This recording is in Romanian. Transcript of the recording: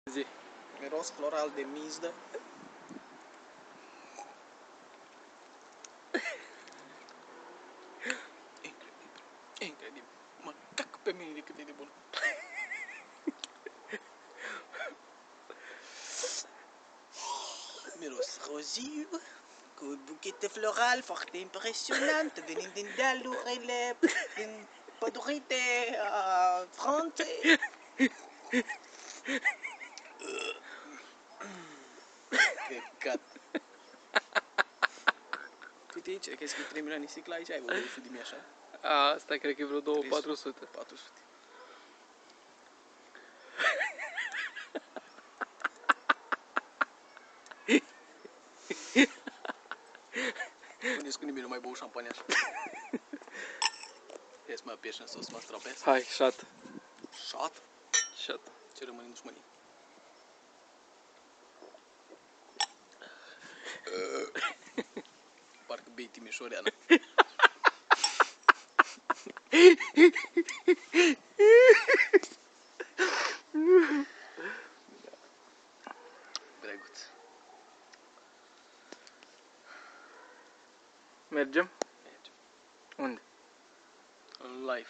Zi. Miros floral de mizdă. Incredibil. Incredibil. Mă cac pe mine de cât e de bun. Miros roziu, cu buchete floral foarte impresionant, venind din dealurile, din pădurite a Franței. Căcat. Uite aici, crezi că e 3 milioane sticla aici, ai văzut de mie așa? Asta cred că e vreo 2-400. 400. Puneți cu nimic, nu mai bău șampania așa. Ia să mă apeși în sos, să mă strapesc. Hai, shot. Shot? Shot. Ce rămâne în dușmănii? Parcă bei Timișoreană. Drăguț. Mergem? Mergem. Unde? În live.